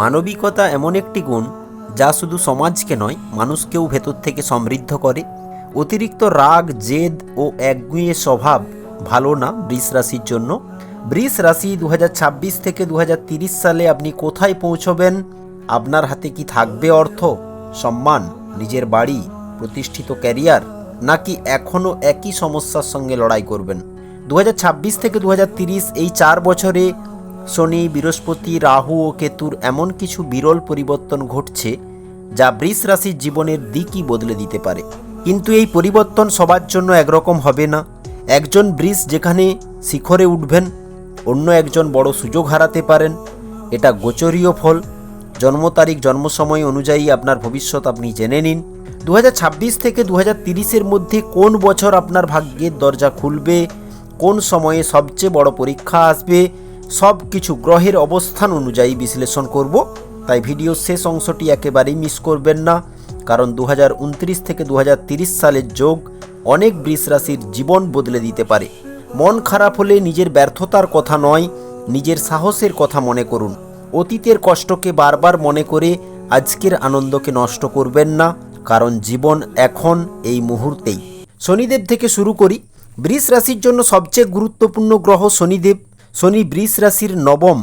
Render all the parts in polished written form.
মানবিকতা এমন একটি গুণ যা শুধু সমাজকে নয় মানুষকেও ভেতর থেকে সমৃদ্ধ করে। অতিরিক্ত রাগ, জেদ ও একগুঁয়ে স্বভাব ভালো না বৃষ রাশির জন্য। বৃষ রাশি 2026 থেকে 2030 সালে আপনি কোথায় পৌঁছবেন? আপনার হাতে কি থাকবে অর্থ, সম্মান, নিজের বাড়ি, প্রতিষ্ঠিত ক্যারিয়ার, নাকি এখনও একই সমস্যার সঙ্গে লড়াই করবেন? 2026 থেকে 2030 এই 4 বছরে শনি, বৃহস্পতি, রাহু ও কেতুর এমন কিছু বিরল পরিবর্তন ঘটছে যা বৃষ রাশির জীবনের দিকই বদলে দিতে পারে। কিন্তু এই পরিবর্তন সবার জন্য একরকম হবে না। একজন বৃষ যেখানে শিখরে উঠবেন, অন্য একজন বড় সুযোগ হারাতে পারেন। এটা গোচরীয় ফল। জন্ম তারিখ, জন্ম সময় অনুযায়ী আপনার ভবিষ্যৎ আপনি জেনে নিন। 2026 থেকে 2030-এর মধ্যে কোন বছর আপনার ভাগ্যের দরজা খুলবে, কোন সময়ে সবচেয়ে বড় পরীক্ষা আসবে, সব কিছু গ্রহের অবস্থান অনুযায়ী বিশ্লেষণ করব। তাই ভিডিওর শেষ অংশটি একেবারেই মিস করবেন না, কারণ 2029 থেকে 2030 সালের যোগ অনেক বৃষ রাশির জীবন বদলে দিতে পারে। মন খারাপ হলে নিজের ব্যর্থতার কথা নয়, নিজের সাহসের কথা মনে করুন। অতীতের কষ্টকে বারবার মনে করে আজকের আনন্দকে নষ্ট করবেন না, কারণ জীবন এখন এই মুহূর্তেই। শনিদেব থেকে শুরু করি। বৃষ রাশির জন্য সবচেয়ে গুরুত্বপূর্ণ গ্রহ শনিদেব। শনি বৃষ রাশির নবম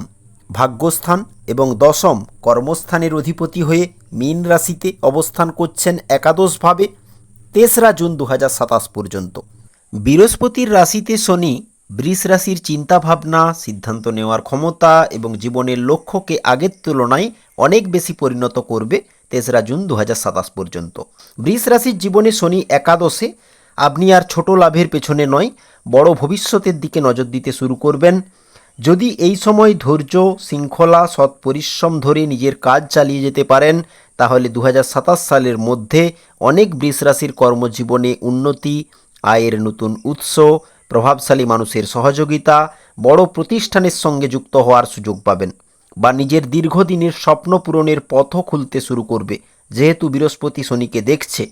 ভাগ্যস্থান এবং দশম কর্মস্থানের অধিপতি হয়ে মীন রাশিতে অবস্থান করছেন একাদশভাবে 3রা জুন 2027 পর্যন্ত। বৃহস্পতির রাশিতে শনি বৃষ রাশির চিন্তাভাবনা, সিদ্ধান্ত নেওয়ার ক্ষমতা এবং জীবনের লক্ষ্যকে আগের তুলনায় অনেক বেশি পরিণত করবে 3রা জুন 2027 পর্যন্ত। বৃষ রাশির জীবনে শনি একাদশে। আপনি আর ছোট লাভের পেছনে নয়, বড় ভবিষ্যতের দিকে নজর দিতে শুরু করবেন। যদি এই সময় ধৈর্য, শৃঙ্খলা, সৎ পরিশ্রম ধরে নিজের কাজ চালিয়ে যেতে পারেন, তাহলে 2027 সালের মধ্যে অনেক বৃষ রাশির কর্মজীবনে উন্নতি, আয়ের নতুন উৎস, প্রভাবশালী মানুষের সহযোগিতা, বড় প্রতিষ্ঠানের সঙ্গে যুক্ত হওয়ার সুযোগ পাবেন, বা নিজের দীর্ঘদিনের স্বপ্ন পূরণের পথও খুলতে শুরু করবে, যেহেতু বৃহস্পতি শনিকে দেখছে।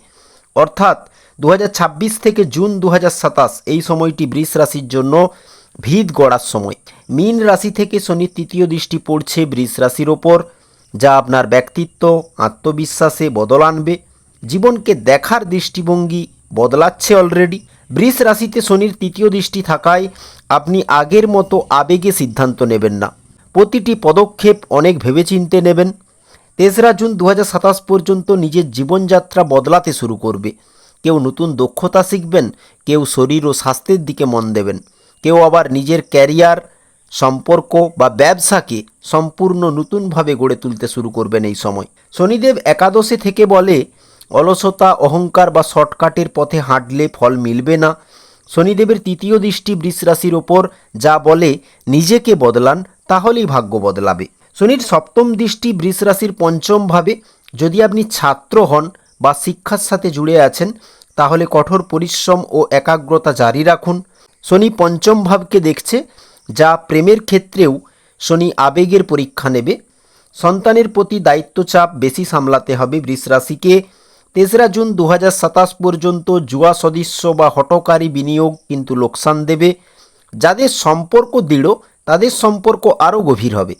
অর্থাৎ 2026 থেকে জুন 2027 এই সময়টি বৃষ রাশির জন্য ভিত গড়ার সময়। মীন রাশি থেকে শনির তৃতীয় দৃষ্টি পড়ছে বৃষ রাশির ওপর, যা আপনার ব্যক্তিত্ব, আত্মবিশ্বাসে বদল আনবে। জীবনকে দেখার দৃষ্টিভঙ্গি বদলাচ্ছে অলরেডি। বৃষ রাশিতে শনির তৃতীয় দৃষ্টি থাকায় আপনি আগের মতো আবেগে সিদ্ধান্ত নেবেন না। প্রতিটি পদক্ষেপ অনেক ভেবেচিন্তে নেবেন। 3রা জুন 2027 পর্যন্ত নিজের জীবনযাত্রা বদলাতে শুরু করবে। কেউ নতুন দক্ষতা শিখবেন, কেউ শরীর ও স্বাস্থ্যের দিকে মন দেবেন, কেউ আবার নিজের ক্যারিয়ার, সম্পর্ক বা ব্যবসাকে সম্পূর্ণ নতুনভাবে গড়ে তুলতে শুরু করবেন এই সময়। শনিদেব একাদশে থেকে বলে, অলসতা, অহংকার বা শর্টকাটের পথে হাঁটলে ফল মিলবে না। শনিদেবের তৃতীয় দৃষ্টি বৃষ রাশির ওপর, যা বলে নিজেকে বদলান, তাহলেই ভাগ্য বদলাবে। শনির সপ্তম দৃষ্টি বৃষ রাশির পঞ্চম ভাবে। যদি আপনি ছাত্র হন বা শিক্ষার সাথে জুড়ে আছেন, তাহলে কঠোর পরিশ্রম ও একাগ্রতা জারি রাখুন। শনি পঞ্চম ভাবকে দেখছে, যা প্রেমের ক্ষেত্রেও শনি আবেগের পরীক্ষা নেবে। সন্তানের প্রতি দায়িত্বচাপ বেশি সামলাতে হবে বৃষ রাশিকে। 3রা জুন 2027 পর্যন্ত জুয়া সদৃশ্য বা হঠকারী বিনিয়োগ কিন্তু লোকসান দেবে। যাদের সম্পর্ক দৃঢ়, তাদের সম্পর্ক আরও গভীর হবে।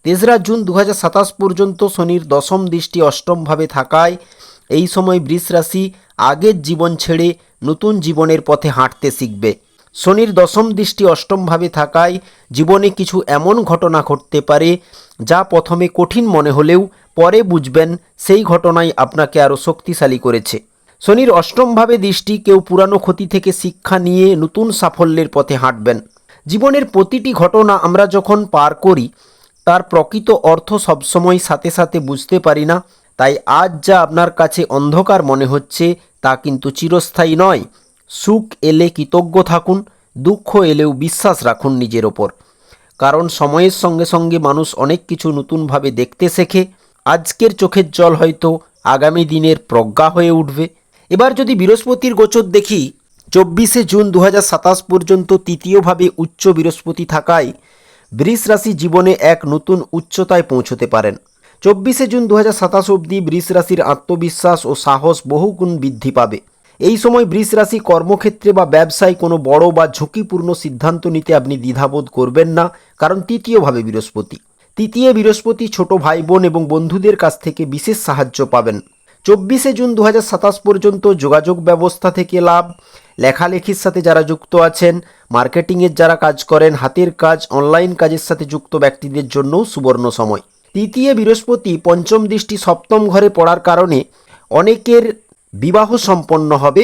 3রা জুন 2027 পর্যন্ত শনির দশম দৃষ্টি অষ্টমভাবে থাকায় এই সময় বৃষ রাশি আগের জীবন ছেড়ে নতুন জীবনের পথে হাঁটতে শিখবে। শনির দশম দৃষ্টি অষ্টমভাবে থাকায় জীবনে কিছু এমন ঘটনা ঘটতে পারে যা প্রথমে কঠিন মনে হলেও পরে বুঝবেন সেই ঘটনাই আপনাকে আরও শক্তিশালী করেছে। শনির অষ্টমভাবে দৃষ্টি, কেউ পুরানো ক্ষতি থেকে শিক্ষা নিয়ে নতুন সাফল্যের পথে হাঁটবেন। জীবনের প্রতিটি ঘটনা আমরা যখন পার করি, তার প্রকৃত অর্থ সবসময় সাথে সাথে বুঝতে পারি না। তাই আজ যা আপনার কাছে অন্ধকার মনে হচ্ছে, তা কিন্তু চিরস্থায়ী নয়। সুখ এলে কৃতজ্ঞ থাকুন, দুঃখ এলেও বিশ্বাস রাখুন নিজের ওপর, কারণ সময়ের সঙ্গে সঙ্গে মানুষ অনেক কিছু নতুনভাবে দেখতে শেখে। আজকের চোখের জল হয়তো আগামী দিনের প্রজ্ঞা হয়ে উঠবে। এবার যদি বৃহস্পতির গোচর দেখি, 24শে জুন 2027 পর্যন্ত তৃতীয়ভাবে উচ্চ বৃহস্পতি থাকায় বৃষ রাশি জীবনে এক নতুন উচ্চতায় পৌঁছতে পারেন। 24শে জুন 2027 অবধি বৃষ রাশির আত্মবিশ্বাস ও সাহস বহুগুণ বৃদ্ধি পাবে। এই সময় বৃষ রাশি কর্মক্ষেত্রে বা ব্যবসায় কোনো বড় বা ঝুঁকিপূর্ণ সিদ্ধান্ত নিতে আপনি দ্বিধাবোধ করবেন না, কারণ তৃতীয়ভাবে বৃহস্পতি। তৃতীয় বৃহস্পতি ছোট ভাই বোন এবং বন্ধুদের কাছ থেকে বিশেষ সাহায্য পাবেন। 24শে জুন 2027 পর্যন্ত যোগাযোগ ব্যবস্থা থেকে লাভ। লেখালেখির সাথে যারা যুক্ত আছেন, মার্কেটিংয়ের যারা কাজ করেন, হাতের কাজ, অনলাইন কাজের সাথে যুক্ত ব্যক্তিদের জন্যও সুবর্ণ সময়। তৃতীয় বৃহস্পতি পঞ্চম দৃষ্টি সপ্তম ঘরে পড়ার কারণে অনেকের বিবাহ সম্পন্ন হবে।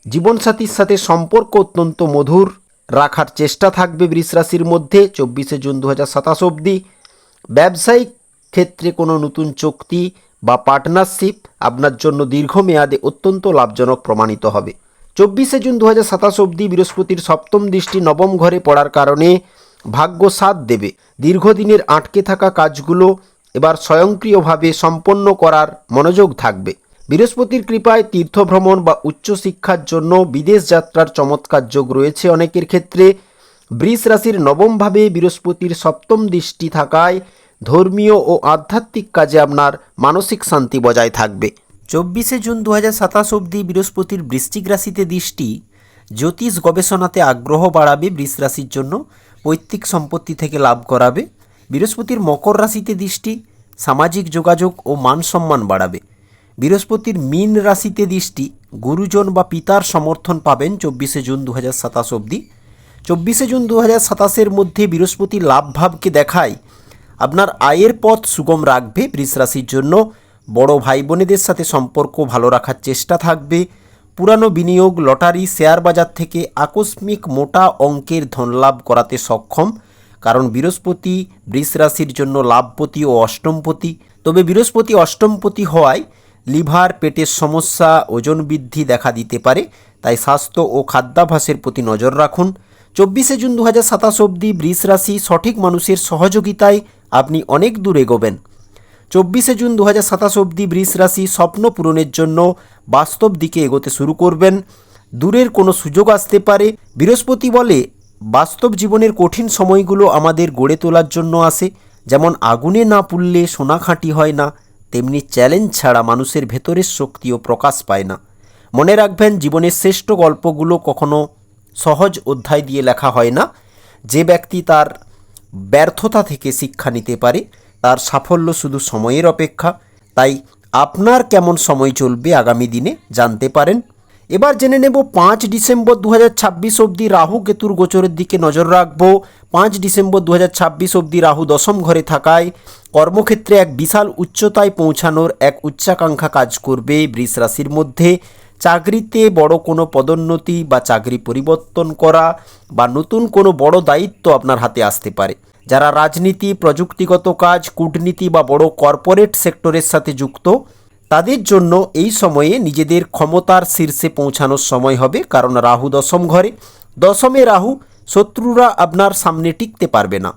জীবনসাথীর সাথে সম্পর্ক অত্যন্ত মধুর রাখার চেষ্টা থাকবে বৃষ রাশির মধ্যে 24শে জুন 2027 অবধি। ব্যবসায়িক ক্ষেত্রে কোনো নতুন চুক্তি বা পার্টনারশিপ আপনার জন্য দীর্ঘমেয়াদে অত্যন্ত লাভজনক প্রমাণিত হবে। 24শে জুন 2027 অবধি বৃহস্পতির সপ্তম দৃষ্টি নবম ঘরে পড়ার কারণে ভাগ্য সাথ দেবে। দীর্ঘদিনের আটকে থাকা কাজগুলো এবার স্বয়ংক্রিয়ভাবে সম্পন্ন করার মনোযোগ থাকবে। বৃহস্পতির কৃপায় তীর্থভ্রমণ বা উচ্চশিক্ষার জন্য বিদেশ যাত্রার চমৎকার যোগ রয়েছে অনেকের ক্ষেত্রে। বৃষ রাশির নবমভাবে বৃহস্পতির সপ্তম দৃষ্টি থাকায় ধর্মীয় ও আধ্যাত্মিক কাজে আপনার মানসিক শান্তি বজায় থাকবে। 24শে জুন 2027 অবধি বৃহস্পতির বৃশ্চিক রাশিতে দৃষ্টি জ্যোতিষ গবেষণাতে আগ্রহ বাড়াবে। বৃষ রাশির জন্য পৈতৃক সম্পত্তি থেকে লাভ করাবে। বৃহস্পতির মকর রাশিতে দৃষ্টি সামাজিক যোগাযোগ ও মান সম্মান বাড়াবে। বৃহস্পতির মীন রাশিতে দৃষ্টি গুরুজন বা পিতার সমর্থন পাবেন 24শে জুন 2027 অবধি। 24শে জুন 2027 মধ্যে বৃহস্পতি লাভ ভাবকে দেখায় আপনার আয়ের পথ সুগম রাখবে। বৃষ রাশির জন্য বড় ভাই বোনেদের সাথে সম্পর্ক ভালো রাখার চেষ্টা থাকবে। পুরানো বিনিয়োগ, লটারি, শেয়ার বাজার থেকে আকস্মিক মোটা অঙ্কের ধনলাভ করাতে সক্ষম, কারণ বৃহস্পতি বৃষ রাশির জন্য লাভপতি ও অষ্টমপতি। তবে বৃহস্পতি অষ্টমপতি হওয়ায় লিভার, পেটের সমস্যা, ওজন বৃদ্ধি দেখা দিতে পারে, তাই স্বাস্থ্য ও খাদ্যাভ্যাসের প্রতি নজর রাখুন। 24শে জুন 2027 অবধি বৃষ রাশি সঠিক মানুষের সহযোগিতায় আপনি অনেক দূর এগোবেন। 24শে জুন 2027 অবধি বৃষ রাশি স্বপ্ন পূরণের জন্য বাস্তব দিকে এগোতে শুরু করবেন। দূরের কোনো সুযোগ আসতে পারে। বৃহস্পতি বলে বাস্তব জীবনের কঠিন সময়গুলো আমাদের গড়ে তোলার জন্য আসে। যেমন আগুনে না পুড়লে সোনা খাঁটি হয় না, তেমনি চ্যালেঞ্জ ছাড়া মানুষের ভেতরের শক্তিও প্রকাশ পায় না। মনে রাখবেন, জীবনের শ্রেষ্ঠ গল্পগুলো কখনো সহজ অধ্যায় দিয়ে লেখা হয় না। যে ব্যক্তি তার ব্যর্থতা থেকে শিক্ষা নিতে পারে, তার সাফল্য শুধু সময়ের অপেক্ষা। তাই আপনার কেমন সময় চলবে আগামী দিনে জানতে পারেন। এবার জেনে নেব 5 ডিসেম্বর 2026 অবধি রাহু কেতুর গোচরের দিকে নজর রাখব। 5 ডিসেম্বর 2026 অবধি রাহু দশম ঘরে থাকায় কর্মক্ষেত্রে এক বিশাল উচ্চতায় পৌঁছানোর এক উচ্চাকাঙ্ক্ষা কাজ করবে বৃষ রাশির মধ্যে। চাকরিতে বড় কোনো পদোন্নতি বা চাকরি পরিবর্তন করা বা নতুন কোনো বড় দায়িত্ব আপনার হাতে আসতে পারে। যারা রাজনীতি, প্রযুক্তিগত কাজ, কূটনীতি বা বড় কর্পোরেট সেক্টরের সাথে যুক্ত, তাদের জন্য এই সময়ে নিজেদের ক্ষমতার শীর্ষে পৌঁছানোর সময় হবে, কারণ রাহু দশম ঘরে। দশমে রাহু, শত্রুরা আপনার সামনে টিকতে পারবে না।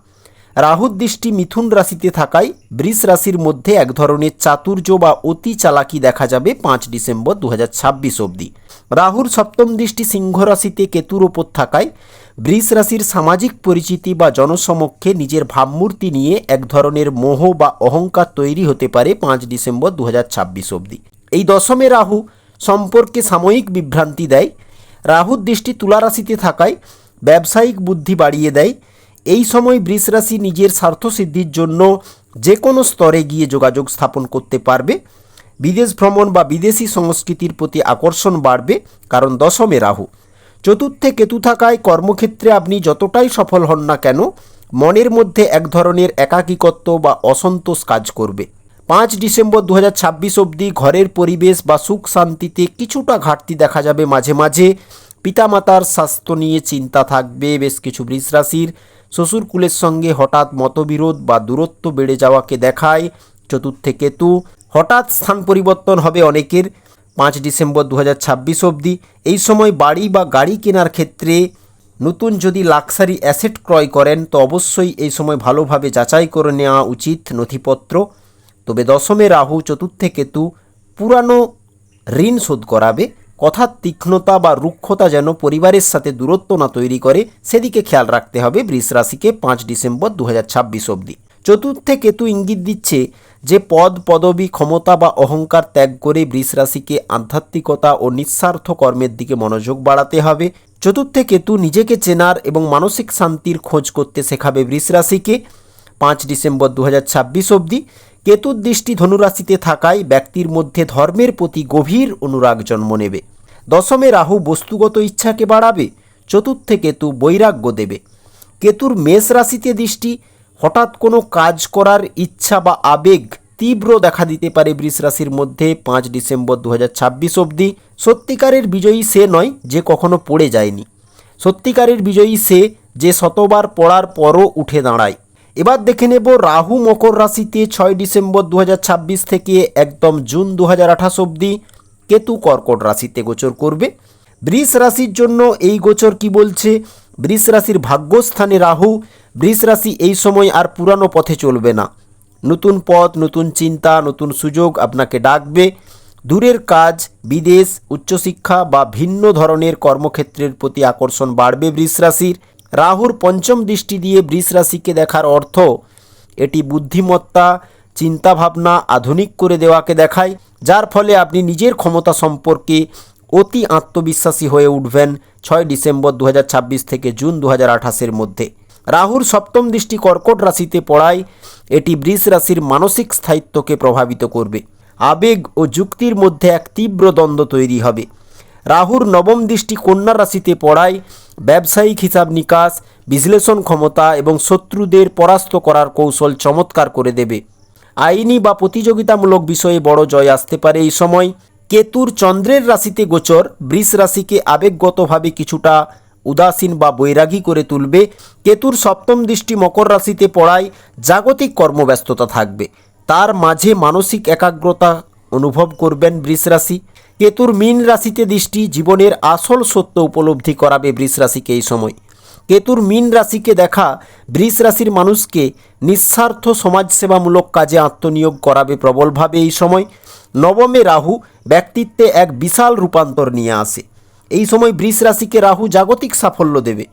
রাহুর দৃষ্টি মিথুন রাশিতে থাকায় বৃষ রাশির মধ্যে এক ধরনের চাতুর্য বা অতি চালাকি দেখা যাবে 5 ডিসেম্বর 2026 অবধি। রাহুর সপ্তম দৃষ্টি সিংহ রাশিতে কেতুর ওপর থাকায় বৃষ রাশির সামাজিক পরিচিতি বা জনসমক্ষে নিজের ভাবমূর্তি নিয়ে এক ধরনের মোহ বা অহংকার তৈরি হতে পারে 5 ডিসেম্বর 2026 অবধি। এই দশমে রাহু সম্পর্কে সাময়িক বিভ্রান্তি দেয়। রাহুর দৃষ্টি তুলা রাশিতে থাকায় ব্যবসায়িক বুদ্ধি বাড়িয়ে দেয়। এই সময় বৃষ রাশি নিজের স্বার্থসিদ্ধির জন্য যে কোনো স্তরে গিয়ে যোগাযোগ স্থাপন করতে পারবে। বিদেশ ভ্রমণ বা বিদেশি সংস্কৃতির প্রতি আকর্ষণ বাড়বে, কারণ দশমে রাহু। চতুর্থে কেতু থাকায় কর্মক্ষেত্রে আপনি যতটাই সফল হন না কেন, মনের মধ্যে এক ধরনের একাকিত্ব বা অসন্তোষ কাজ করবে। 5 ডিসেম্বর 2026 অবধি ঘরের পরিবেশ বা সুখ শান্তিতে কিছুটা ঘাটতি দেখা যাবে মাঝে মাঝে। পিতামাতার স্বাস্থ্য নিয়ে চিন্তা থাকবে বেশ কিছু বৃষ রাশির। শ্বশুরকুলের সঙ্গে হঠাৎ মতবিরোধ বা দূরত্ব বেড়ে যাওয়াকে দেখায় চতুর্থে কেতু। হঠাৎ স্থান পরিবর্তন হবে অনেকের 5 ডিসেম্বর 2026 অবধি। এই সময় বাড়ি বা গাড়ি কেনার ক্ষেত্রে নতুন যদি লাক্সারি অ্যাসেট ক্রয় করেন তো অবশ্যই এই সময় ভালোভাবে যাচাই করে নেওয়া উচিত নথিপত্র। তবে দশমে রাহু, চতুর্থে কেতু পুরানো ঋণ শোধ করাবে। কথার তীক্ষ্ণতা বা রুক্ষতা যেন পরিবারের সাথে দূরত্ব না তৈরি করে, সেদিকে খেয়াল রাখতে হবে বৃষ রাশিকে 5 ডিসেম্বর 2026 অবধি। চতুর্থে কেতু ইঙ্গিত দিচ্ছে যে পদ, পদবি, ক্ষমতা বা অহংকার ত্যাগ করে বৃষ রাশিকে আধ্যাত্মিকতা ও নিঃস্বার্থ কর্মের দিকে মনোযোগ বাড়াতে হবে। চতুর্থে কেতু নিজেকে চেনার এবং মানসিক শান্তির খোঁজ করতে শেখাবে বৃষ রাশিকে। ডিসেম্বর 2026 অবধি। কেতুর দৃষ্টি ধনুরাশিতে থাকায় ব্যক্তির মধ্যে ধর্মের প্রতি গভীর অনুরাগ জন্ম নেবে। দশমে রাহু বস্তুগত ইচ্ছাকে বাড়াবে। চতুর্থে কেতু বৈরাগ্য দেবে। কেতুর মেষ রাশিতে দৃষ্টি হঠাৎ কোনো কাজ করার ইচ্ছা বা আবেগ তীব্র দেখা দিতে পারে বৃষ রাশির মধ্যে 5 ডিসেম্বর 2026 অবধি। সত্যিকারের বিজয়ী সে নয় যে কখনো পড়ে যায়নি, সত্যিকারের বিজয়ী সে যে শতবার পড়ার পরও উঠে দাঁড়ায়। এবার দেখে নেব রাহু মকর রাশিতে 6 ডিসেম্বর 2026 থেকে একদম জুন 2028 অবধি কেতু কর্কট রাশিতে গোচর করবে। বৃষ রাশির জন্য এই গোচর কি বলছে? বৃষ রাশির ভাগ্যস্থানে রাহু। বৃষ রাশি এই সময় আর পুরানো পথে চলবে না। নতুন পথ, নতুন চিন্তা, নতুন সুযোগ আপনাকে ডাকবে। দূরের কাজ, বিদেশ, উচ্চশিক্ষা বা ভিন্ন ধরনের কর্মক্ষেত্রের প্রতি আকর্ষণ বাড়বে বৃষ রাশির। রাহুর পঞ্চম দৃষ্টি দিয়ে বৃষ রাশিকে দেখার অর্থ এটি বুদ্ধিমত্তা, চিন্তাভাবনা আধুনিক করে দেওয়াকে দেখায়, যার ফলে আপনি নিজের ক্ষমতা সম্পর্কে অতি আত্মবিশ্বাসী হয়ে উঠবেন 6 ডিসেম্বর 2026 থেকে জুন 2028 মধ্যে। রাহুর সপ্তম দৃষ্টি কর্কট রাশিতে পড়ায় এটি বৃষ রাশির মানসিক স্থায়িত্বকে প্রভাবিত করবে। আবেগ ও যুক্তির মধ্যে এক তীব্র দ্বন্দ্ব তৈরি হবে। রাহুর নবম দৃষ্টি কন্যা রাশিতে পড়ায় ব্যবসায়িক হিসাব নিকাশ, বিশ্লেষণ ক্ষমতা এবং শত্রুদের পরাস্ত করার কৌশল চমৎকার করে দেবে। আইনি বা প্রতিযোগিতামূলক বিষয়ে বড় জয় আসতে পারে এই সময়। কেতুর চন্দ্রের রাশিতে গোচর বৃষ রাশিকে আবেগগতভাবে কিছুটা উদাসীন বা বৈরাগী করে তুলবে। কেতুর সপ্তম দৃষ্টি মকর রাশিতে পড়ায় জাগতিক কর্মব্যস্ততা থাকবে, তার মাঝে মানসিক একাগ্রতা অনুভব করবেন বৃষ রাশি। কেতুর মীন রাশিতে দৃষ্টি জীবনের আসল সত্য উপলব্ধি করাবে বৃষ রাশিকে এই সময়। কেতুর মীন রাশিকে দেখা বৃষ রাশির মানুষকে নিঃস্বার্থ সমাজসেবামূলক কাজে আত্মনিয়োগ করাবে প্রবলভাবে এই সময়। নবমে রাহু ব্যক্তিত্বে এক বিশাল রূপান্তর নিয়ে আসে। এই সময় বৃষ রাশিকে রাহু জাগতিক সাফল্য দেবে।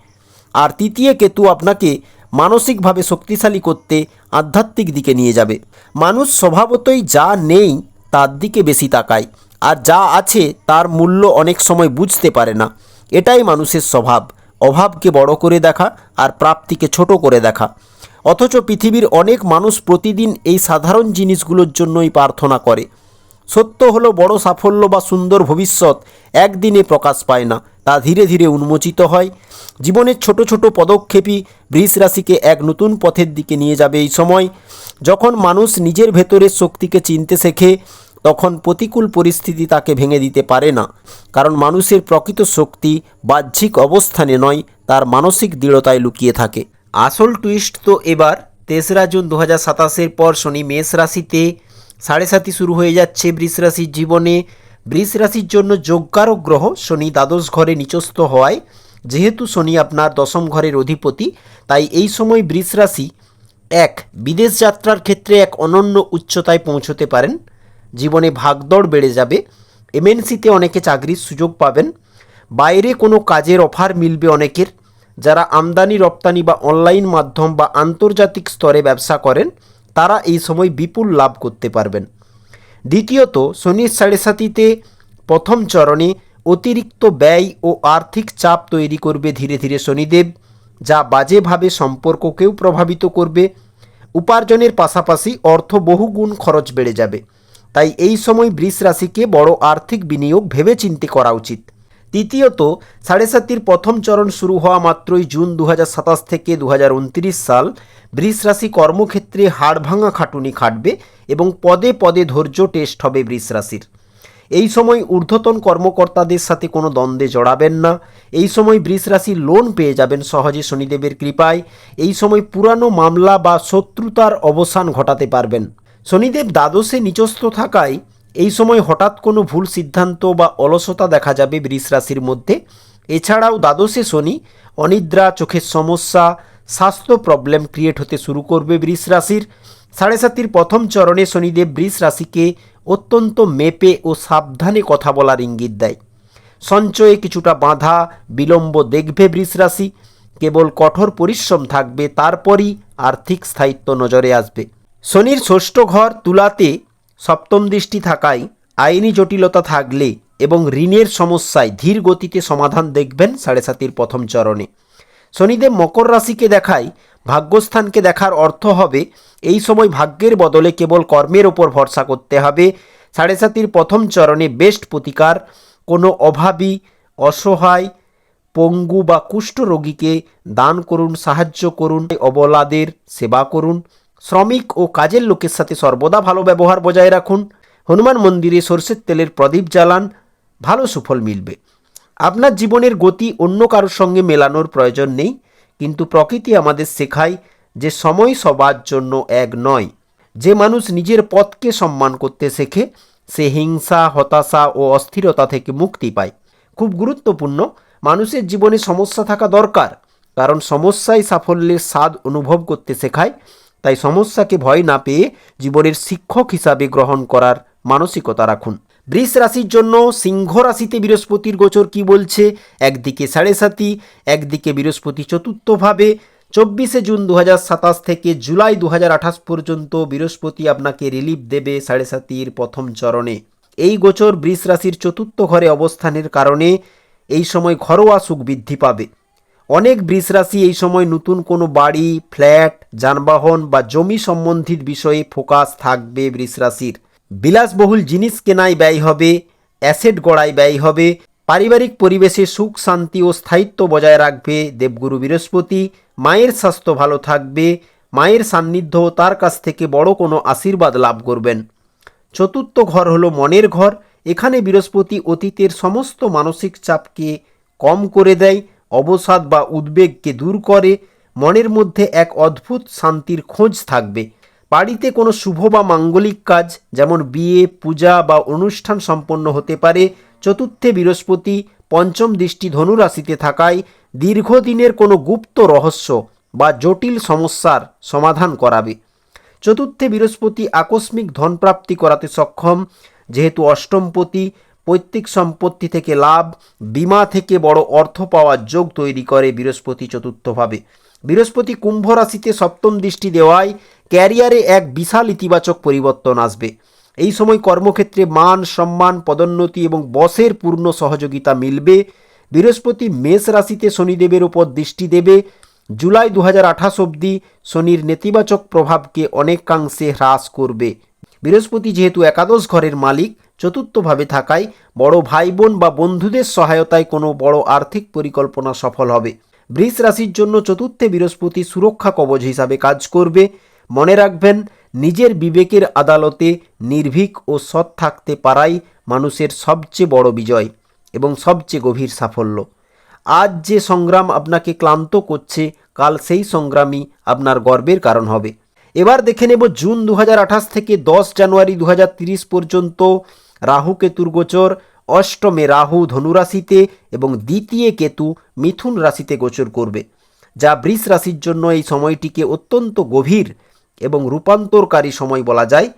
আর তৃতীয় কেতু আপনাকে মানসিকভাবে শক্তিশালী করতে আধ্যাত্মিক দিকে নিয়ে যাবে। মানুষ স্বভাবতই যা নেই তার দিকে বেশি তাকায়, আর যা আছে তার মূল্য অনেক সময় বুঝতে পারে না। এটাই মানুষের স্বভাব, অভাবকে বড় করে দেখা আর প্রাপ্তিকে ছোট করে দেখা। অথচ পৃথিবীর অনেক মানুষ প্রতিদিন এই সাধারণ জিনিসগুলোর জন্যই প্রার্থনা করে। সত্য হলো বড় সাফল্য বা সুন্দর ভবিষ্যৎ একদিনে প্রকাশ পায় না, তা ধীরে ধীরে উন্মোচিত হয়। জীবনের ছোট ছোট পদক্ষেপই বৃষ রাশিকে এক নতুন পথের দিকে নিয়ে যাবে এই সময়। যখন মানুষ নিজের ভেতরের শক্তিকে চিনতে শেখে তখন প্রতিকূল পরিস্থিতি তাকে ভেঙে দিতে পারে না, কারণ মানুষের প্রকৃত শক্তি বাহ্যিক অবস্থানে নয়, তার মানসিক দৃঢ়তায় লুকিয়ে থাকে। আসল টুইস্ট তো এবার 3রা জুন 2027 পর শনি মেষ রাশিতে 7.5 শুরু হয়ে যাচ্ছে বৃষ রাশির জীবনে। বৃষ রাশির জন্য যোগকারক গ্রহ শনি দ্বাদশ ঘরে নিচস্থ হওয়ায়, যেহেতু শনি আপনার দশম ঘরের অধিপতি, তাই এই সময় বৃষ রাশি বিদেশ যাত্রার ক্ষেত্রে এক অনন্য উচ্চতায় পৌঁছতে পারেন। জীবনে ভাগদৌড় বেড়ে যাবে। এমএনসিতে অনেকে চাকরির সুযোগ পাবেন। বাইরে কোনো কাজের অফার মিলবে অনেকের। যারা আমদানি রপ্তানি বা অনলাইন মাধ্যম বা আন্তর্জাতিক স্তরে ব্যবসা করেন তারা এই সময় বিপুল লাভ করতে পারবেন। দ্বিতীয়ত, শনির 7.5তে প্রথম চরণে অতিরিক্ত ব্যয় ও আর্থিক চাপ তৈরি করবে ধীরে ধীরে শনিদেব, যা বাজেভাবে সম্পর্ককেও প্রভাবিত করবে। উপার্জনের পাশাপাশি অর্থ বহুগুণ খরচ বেড়ে যাবে। তাই এই সময় বৃষ রাশিকে বড় আর্থিক বিনিয়োগ ভেবেচিন্তে করা উচিত। তৃতীয়ত, 7.5 প্রথম চরণ শুরু হওয়া মাত্রই জুন 2027 থেকে 2029 সাল বৃষ রাশি কর্মক্ষেত্রে হাড় ভাঙা খাটুনি খাটবে এবং পদে পদে ধৈর্য টেস্ট হবে বৃষ রাশির। এই সময় ঊর্ধ্বতন কর্মকর্তাদের সাথে কোনো দ্বন্দ্বে জড়াবেন না। এই সময় বৃষ রাশি লোন পেয়ে যাবেন সহজে শনিদেবের কৃপায়। এই সময় পুরানো মামলা বা শত্রুতার অবসান ঘটাতে পারবেন। শনিদেব দ্বাদশে নিচস্থ থাকায় এই সময় হঠাৎ কোনো ভুল সিদ্ধান্ত বা অলসতা দেখা যাবে বৃষ রাশির মধ্যে। এছাড়াও দ্বাদশে শনি অনিদ্রা, চোখের সমস্যা, স্বাস্থ্য প্রবলেম ক্রিয়েট হতে শুরু করবে বৃষ রাশির। 7.5 প্রথম চরণে শনিদেব বৃষ রাশিকে অত্যন্ত মেপে ও সাবধানে কথা বলার ইঙ্গিত দেয়। সঞ্চয়ে কিছুটা বাধা বিলম্ব দেখবে বৃষ রাশি। কেবল কঠোর পরিশ্রম থাকবে, তারপরই আর্থিক স্থায়িত্ব নজরে আসবে। শনির ষষ্ঠ ঘর তুলাতে সপ্তম দৃষ্টি থাকায় আইনি জটিলতা থাকলে এবং ঋণের সমস্যায় ধীর গতিতে সমাধান দেখবেন 7.5 প্রথম চরণে। শনিদেব মকর রাশিকে দেখায় ভাগ্যস্থানকে দেখার অর্থ হবে এই সময় ভাগ্যের বদলে কেবল কর্মের ওপর ভরসা করতে হবে। সাড়ে সাতির প্রথম চরণে বেস্ট প্রতিকার, কোনো অভাবী, অসহায়, পঙ্গু বা কুষ্ঠ রোগীকে দান করুন, সাহায্য করুন, অবলাদের সেবা করুন। শ্রমিক ও কাজের লোকের সাথে সর্বদা ভালো ব্যবহার বজায় রাখুন। হনুমান মন্দিরে সরষের তেলের প্রদীপ জ্বালান, ভালো সুফল মিলবে। আপনার জীবনের গতি অন্য কারোর সঙ্গে মেলানোর প্রয়োজন নেই, কিন্তু প্রকৃতি আমাদের শেখায় যে সময় সবার জন্য এক নয়। যে মানুষ নিজের পথকে সম্মান করতে শেখে সে হিংসা, হতাশা ও অস্থিরতা থেকে মুক্তি পায়। খুব গুরুত্বপূর্ণ, মানুষের জীবনে সমস্যা থাকা দরকার, কারণ সমস্যাই সাফল্যের স্বাদ অনুভব করতে শেখায়। তাই সমস্যাকে ভয় না পেয়ে জীবনের শিক্ষক হিসাবে গ্রহণ করার মানসিকতা রাখুন। বৃষ রাশির জন্য সিংহ রাশিতে বৃহস্পতির গোচর কি বলছে? একদিকে সাড়ে সাতি, একদিকে বৃহস্পতি চতুর্থভাবে। 24শে জুন 2027 থেকে জুলাই 2028 পর্যন্ত বৃহস্পতি আপনাকে রিলিফ দেবে সাড়ে সাতির প্রথম চরণে। এই গোচর বৃষ রাশির চতুর্থ ঘরে অবস্থানের কারণে এই সময় ঘরোয়া সুখ বৃদ্ধি পাবে। অনেক বৃষ রাশি এই সময় নতুন কোনো বাড়ি, ফ্ল্যাট, যানবাহন বা জমি সম্বন্ধিত বিষয়ে ফোকাস থাকবে বৃষ রাশির। বিলাসবহুল জিনিস কেনায় ব্যয় হবে, অ্যাসেট গড়ায় ব্যয় হবে। পারিবারিক পরিবেশে সুখ, শান্তি ও স্থায়িত্ব বজায় রাখবে দেবগুরু বৃহস্পতি। মায়ের স্বাস্থ্য ভালো থাকবে, মায়ের সান্নিধ্য ও তার কাছ থেকে বড় কোনো আশীর্বাদ লাভ করবেন। চতুর্থ ঘর হলো মনের ঘর। এখানে বৃহস্পতি অতীতের সমস্ত মানসিক চাপকে কম করে দেয়, অবসাদ বা উদ্বেগকে দূর করে। মনের মধ্যে এক অদ্ভুত শান্তির খোঁজ থাকবে। বাড়িতে কোনো শুভ বা মাঙ্গলিক কাজ যেমন বিয়ে, পূজা বা অনুষ্ঠান সম্পন্ন হতে পারে। চতুর্থে বৃহস্পতি পঞ্চম দৃষ্টি ধনু রাশিতে থাকায় দীর্ঘদিনের কোনো গুপ্ত রহস্য বা জটিল সমস্যার সমাধান করাবে। চতুর্থে বৃহস্পতি আকস্মিক ধনপ্রাপ্তি করাতে সক্ষম, যেহেতু অষ্টমপতি। পৈতৃক সম্পত্তি থেকে লাভ, বীমা থেকে বড় অর্থ পাওয়ার যোগ তৈরি করে বৃহস্পতি চতুর্থভাবে। বৃহস্পতি কুম্ভ রাশিতে সপ্তম দৃষ্টি দেওয়ায় ক্যারিয়ারে এক বিশাল ইতিবাচক পরিবর্তন আসবে। এই সময় কর্মক্ষেত্রে মান, সম্মান, পদোন্নতি এবং বসের পূর্ণ সহযোগিতা মিলবে। বৃহস্পতি মেষ রাশিতে শনিদেবের উপর দৃষ্টি দেবে। জুলাই 2028 অবধি শনির নেতিবাচক প্রভাবকে অনেকাংশে হ্রাস করবে। বৃহস্পতি যেহেতু একাদশ ঘরের মালিক, চতুর্থভাবে থাকায় বড় ভাই বোন বা বন্ধুদের সহায়তায় কোনো বড় আর্থিক পরিকল্পনা সফল হবে। বৃষ রাশির জন্য চতুর্থে বৃহস্পতি সুরক্ষা কবচ হিসাবে কাজ করবে। মনে রাখবেন, নিজের বিবেকের আদালতে নির্ভীক ও সৎ থাকতে পারাই মানুষের সবচেয়ে বড় বিজয় এবং সবচেয়ে গভীর সাফল্য। আজ যে সংগ্রাম আপনাকে ক্লান্ত করছে, কাল সেই সংগ্রামই আপনার গর্বের কারণ হবে। এবার দেখে নেব জুন 2028 থেকে 10 জানুয়ারি 2030 পর্যন্ত রাহু কেতুর গোচর। অষ্টমে রাহু ধনুরাশিতে এবং দ্বিতীয় কেতু মিথুন রাশিতে গোচর করবে, যা বৃষ রাশির জন্য এই সময়টিকে অত্যন্ত গভীর এবং রূপান্তরকারী সময় বলা যায়।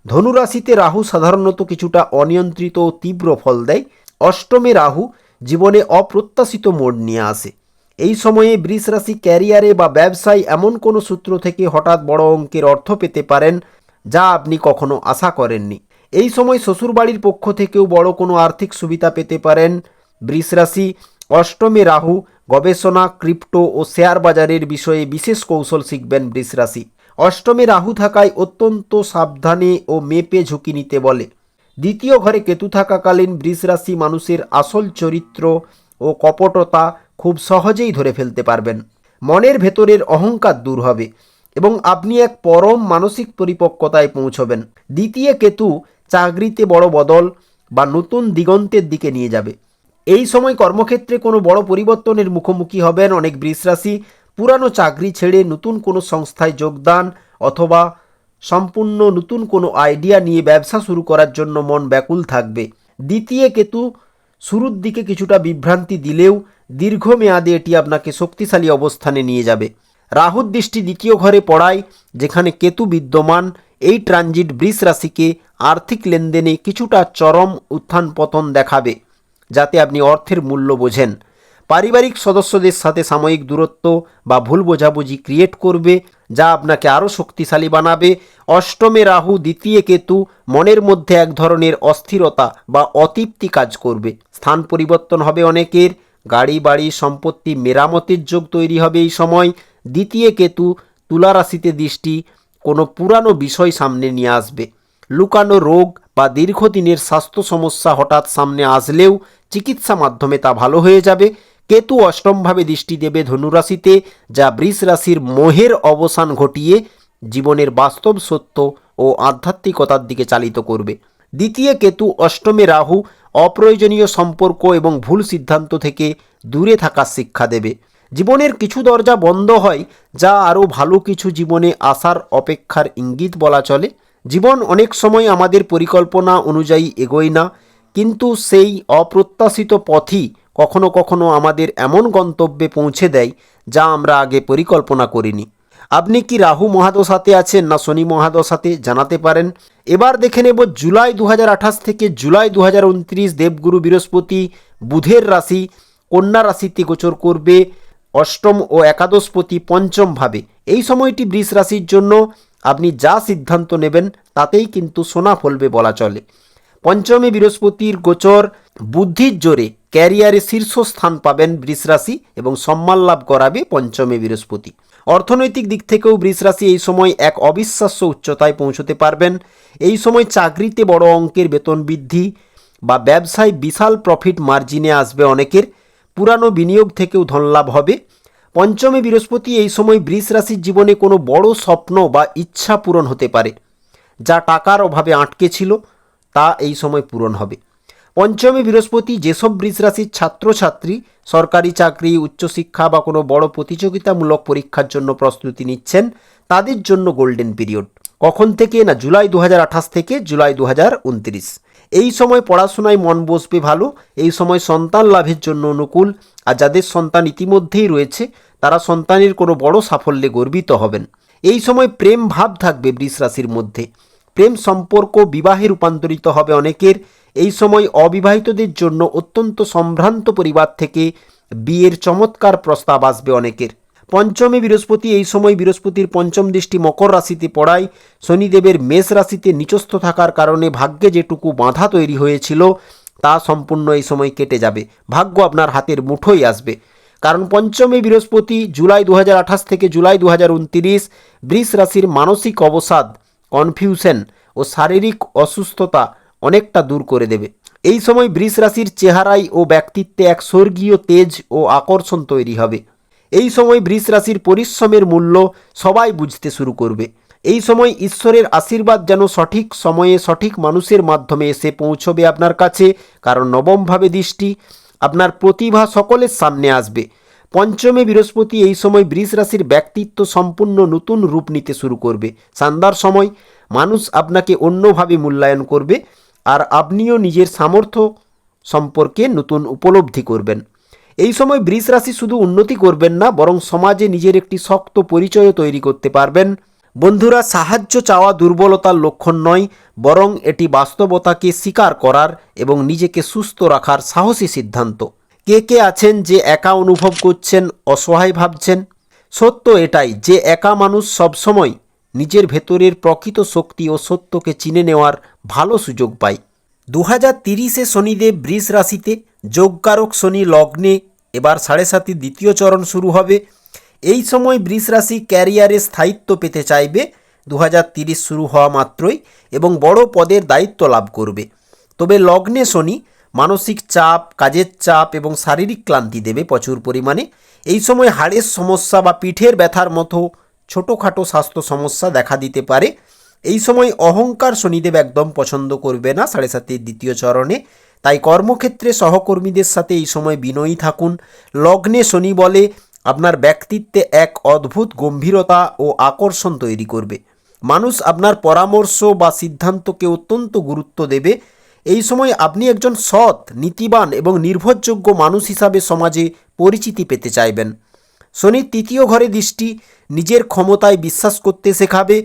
ধনুরাশিতে রাহু সাধারণত কিছুটা অনিয়ন্ত্রিত ও তীব্র ফল দেয়। অষ্টমে রাহু জীবনে অপ্রত্যাশিত মোড় নিয়ে আসে। এই সময়ে বৃষ রাশি ক্যারিয়ারে বা ব্যবসায় এমন কোনো সূত্র থেকে হঠাৎ বড় অঙ্কের অর্থ পেতে পারেন যা আপনি কখনো আশা করেননি। এই সময় শ্বশুরবাড়ির পক্ষ থেকেও বড় কোনো আর্থিক সুবিধা পেতে পারেন বৃষ রাশি। অষ্টমে রাহু গবেষণা, ক্রিপ্টো ও শেয়ার বাজারের বিষয়ে বিশেষ কৌশল শিখবেন বৃষ রাশি। অষ্টমে রাহু থাকায় অত্যন্ত সাবধানে ও মেপে ঝুঁকি নিতে বলে। দ্বিতীয় ঘরে কেতু থাকাকালীন বৃষ রাশি মানুষের আসল চরিত্র ও কপটতা খুব সহজেই ধরে ফেলতে পারবেন। মনের ভেতরের অহংকার দূর হবে এবং আপনি এক পরম মানসিক পরিপক্কতায় পৌঁছবেন। দ্বিতীয় কেতু চাকরিতে বড় বদল বা নতুন দিগন্তের দিকে নিয়ে যাবে। এই সময় কর্মক্ষেত্রে কোনো বড় পরিবর্তনের মুখোমুখি হবেন অনেক বৃষ রাশি। পুরানো চাকরি ছেড়ে নতুন কোনো সংস্থায় যোগদান অথবা সম্পূর্ণ নতুন কোনো আইডিয়া নিয়ে ব্যবসা শুরু করার জন্য মন ব্যাকুল থাকবে। দ্বিতীয় কেতু শুরুর দিকে কিছুটা বিভ্রান্তি দিলেও দীর্ঘমেয়াদে এটি আপনাকে শক্তিশালী অবস্থানে নিয়ে যাবে। রাহুর দৃষ্টি দ্বিতীয় ঘরে পড়ায়, যেখানে কেতু বিদ্যমান, এই ট্রানজিট বৃষ রাশিকে আর্থিক লেনদেনে কিছুটা চরম উত্থান পতন দেখাবে, যাতে আপনি অর্থের মূল্য বোঝেন। পারিবারিক সদস্যদের সাথে সাময়িক দূরত্ব বা ভুল বোঝাবুঝি ক্রিয়েট করবে, যা আপনাকে আরও শক্তিশালী বানাবে। অষ্টমে রাহু, দ্বিতীয় কেতু মনের মধ্যে এক ধরনের অস্থিরতা বা অতৃপ্তি কাজ করবে। স্থান পরিবর্তন হবে অনেকের। গাড়ি, বাড়ি, সম্পত্তি মেরামতের যোগ তৈরি হবে এই সময়। দ্বিতীয় কেতু তুলা রাশিতে দৃষ্টি কোনো পুরানো বিষয় সামনে নিয়ে আসবে। লুকানো রোগ বা দীর্ঘদিনের স্বাস্থ্য সমস্যা হঠাৎ সামনে আসলেও চিকিৎসা মাধ্যমে তা ভালো হয়ে যাবে। কেতু অষ্টমভাবে দৃষ্টি দেবে ধনুরাশিতে, যা বৃষ রাশির মোহের অবসান ঘটিয়ে জীবনের বাস্তব সত্য ও আধ্যাত্মিকতার দিকে চালিত করবে। দ্বিতীয় কেতু অষ্টমে রাহু অপ্রয়োজনীয় সম্পর্ক এবং ভুল সিদ্ধান্ত থেকে দূরে থাকার শিক্ষা দেবে। জীবনের কিছু দরজা বন্ধ হয়, যা আরও ভালো কিছু জীবনে আসার অপেক্ষার ইঙ্গিত বলা চলে। জীবন অনেক সময় আমাদের পরিকল্পনা অনুযায়ী এগোয় না, কিন্তু সেই অপ্রত্যাশিত পথই কখনো কখনো আমাদের এমন গন্তব্যে পৌঁছে দেয় যা আমরা আগে পরিকল্পনা করিনি। আপনি কি রাহু মহাদশাতে আছেন না শনি মহাদশাতে জানাতে পারেন। এবার দেখে নেব জুলাই 2028 থেকে জুলাই 2029 দেবগুরু বৃহস্পতি বুধের রাশি কন্যা রাশিতে গোচর করবে অষ্টম ও একাদশপতি পঞ্চমভাবে। এই সময়টি বৃষ রাশির জন্য আপনি যা সিদ্ধান্ত নেবেন তাতেই কিন্তু সোনা ফলবে বলা চলে। পঞ্চমে বৃহস্পতির গোচর বুদ্ধির জোরে ক্যারিয়ারে শীর্ষস্থান পাবেন বৃষ রাশি এবং সম্মান লাভ করাবে পঞ্চমে বৃহস্পতি। অর্থনৈতিক দিক থেকেও বৃষ রাশি এই সময় এক অবিশ্বাস্য উচ্চতায় পৌঁছতে পারবেন। এই সময় চাকরিতে বড় অঙ্কের বেতন বৃদ্ধি বা ব্যবসায় বিশাল প্রফিট মার্জিনে আসবে অনেকের। পুরানো বিনিয়োগ থেকেও ধনলাভ হবে। পঞ্চমে বৃহস্পতি এই সময় বৃষ রাশির জীবনে কোনো বড় স্বপ্ন বা ইচ্ছা পূরণ হতে পারে, যা টাকার অভাবে আটকে ছিল তা এই সময় পূরণ হবে। পঞ্চমে বৃহস্পতি যেসব বৃষ রাশির ছাত্রছাত্রী সরকারি চাকরি, উচ্চশিক্ষা বা কোনো বড় প্রতিযোগিতামূলক পরীক্ষার জন্য প্রস্তুতি নিচ্ছেন তাদের জন্য গোল্ডেন পিরিয়ড। কখন থেকে না জুলাই 2028 থেকে জুলাই 2029। এই সময় পড়াশোনায় মন বসবে ভালো। এই সময় সন্তান লাভের জন্য অনুকূল, আর যাদের সন্তান ইতিমধ্যেই রয়েছে তারা সন্তানের কোনো বড় সাফল্যে গর্বিত হবেন। এই সময় প্রেম ভাব থাকবে বৃষ রাশির মধ্যে। প্রেম সম্পর্ক বিবাহে রূপান্তরিত হবে অনেকের। এই সময় অবিবাহিতদের জন্য অত্যন্ত সম্ভ্রান্ত পরিবার থেকে বিয়ের চমৎকার প্রস্তাব আসবে অনেকের। পঞ্চমে বৃহস্পতি এই সময় বৃহস্পতির পঞ্চম দৃষ্টি মকর রাশিতে পড়ায় শনিদেবের মেষ রাশিতে নিচস্থ থাকার কারণে ভাগ্যে যেটুকু বাধা তৈরি হয়েছিল তা সম্পূর্ণ এই সময় কেটে যাবে। ভাগ্য আপনার হাতের মুঠোয় আসবে, কারণ পঞ্চমে বৃহস্পতি জুলাই 2028 থেকে জুলাই 2029 বৃষ রাশির মানসিক অবসাদ, কনফিউশন ও শারীরিক অসুস্থতা অনেকটা দূর করে দেবে। এই সময় বৃষ রাশির চেহারায় ও ব্যক্তিত্বে এক স্বর্গীয় তেজ ও আকর্ষণ তৈরি হবে। এই সময় বৃষ রাশির পরিশ্রমের মূল্য সবাই বুঝতে শুরু করবে। এই সময় ঈশ্বরের আশীর্বাদ যেন সঠিক সময়ে সঠিক মানুষের মাধ্যমে এসে পৌঁছবে আপনার কাছে, কারণ নবমভাবে দৃষ্টি আপনার প্রতিভা সকলের সামনে আসবে। পঞ্চমে বৃহস্পতি এই সময় বৃষ রাশির ব্যক্তিত্ব সম্পূর্ণ নতুন রূপ নিতে শুরু করবে। শানদার সময়, মানুষ আপনাকে অন্যভাবে মূল্যায়ন করবে আর আপনিও নিজের সামর্থ্য সম্পর্কে নতুন উপলব্ধি করবেন। এই সময় বৃষ রাশি শুধু উন্নতি করবেন না, বরং সমাজে নিজের একটি শক্ত পরিচয় তৈরি করতে পারবেন। বন্ধুরা, সাহায্য চাওয়া দুর্বলতার লক্ষণ নয়, বরং এটি বাস্তবতাকে স্বীকার করার এবং নিজেকে সুস্থ রাখার সাহসী সিদ্ধান্ত। কে কে আছেন যে একা অনুভব করছেন, অসহায় ভাবছেন? সত্য এটাই যে একা মানুষ সবসময় নিজের ভেতরের প্রকৃত শক্তি ও সত্যকে চিনে নেওয়ার ভালো সুযোগ পায়। 2030-এ শনিদেব বৃষ রাশিতে, যোগকারক শনি লগ্নে এবার 7.5 দ্বিতীয় চরণ শুরু হবে। এই সময় বৃষ রাশি ক্যারিয়ারে স্থায়িত্ব পেতে চাইবে 2030 শুরু হওয়া মাত্রই এবং বড় পদের দায়িত্ব লাভ করবে। তবে লগ্নে শনি মানসিক চাপ, কাজের চাপ এবং শারীরিক ক্লান্তি দেবে প্রচুর পরিমাণে। এই সময় হাড়ের সমস্যা বা পিঠের ব্যথার মতো ছোটোখাটো স্বাস্থ্য সমস্যা দেখা দিতে পারে। এই সময় অহংকার শনিদেব একদম পছন্দ করবে না 7.5 দ্বিতীয় চরণে, তাই কর্মক্ষেত্রে সহকর্মীদের সাথে এই সময় বিনয়ী থাকুন। লগ্নে শনি বলে আপনার ব্যক্তিত্বে এক অদ্ভুত গম্ভীরতা ও আকর্ষণ তৈরি করবে। মানুষ আপনার পরামর্শ বা সিদ্ধান্তকে অত্যন্ত গুরুত্ব দেবে। এই সময় আপনি একজন সৎ, নীতিবান এবং নির্ভরযোগ্য মানুষ হিসাবে সমাজে পরিচিতি পেতে চাইবেন। শনির 3য় ঘরে দৃষ্টি নিজের ক্ষমতায় বিশ্বাস করতে শেখাবে।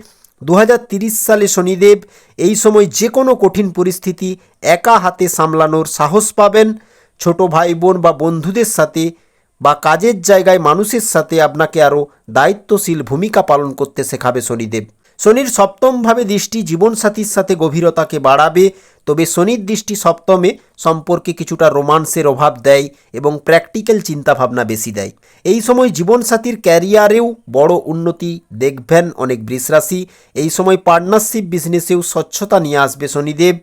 2030 সালে শনিদেব এই সময় যে কোনো কঠিন পরিস্থিতি একা হাতে সামলানোর সাহস পাবেন। ছোট ভাই বোন বা বন্ধুদের সাথে বা কাজের জায়গায় মানুষের সাথে আপনাকে আরও দায়িত্বশীল ভূমিকা পালন করতে শেখাবে শনিদেব। শনির সপ্তমভাবে দৃষ্টি জীবনসাথীর সাথে গভীরতাকে বাড়াবে, তবে শনির দৃষ্টি সপ্তমে সম্পর্কে কিছুটা রোমান্সের অভাব দেয় এবং প্র্যাকটিক্যাল চিন্তাভাবনা বেশি দেয়। এই সময় জীবনসাথীর ক্যারিয়ারেও বড় উন্নতি দেখবেন অনেক বৃষ রাশি। এই সময় পার্টনারশিপ বিজনেসেও স্বচ্ছতা নিয়ে আসবে শনিদেব।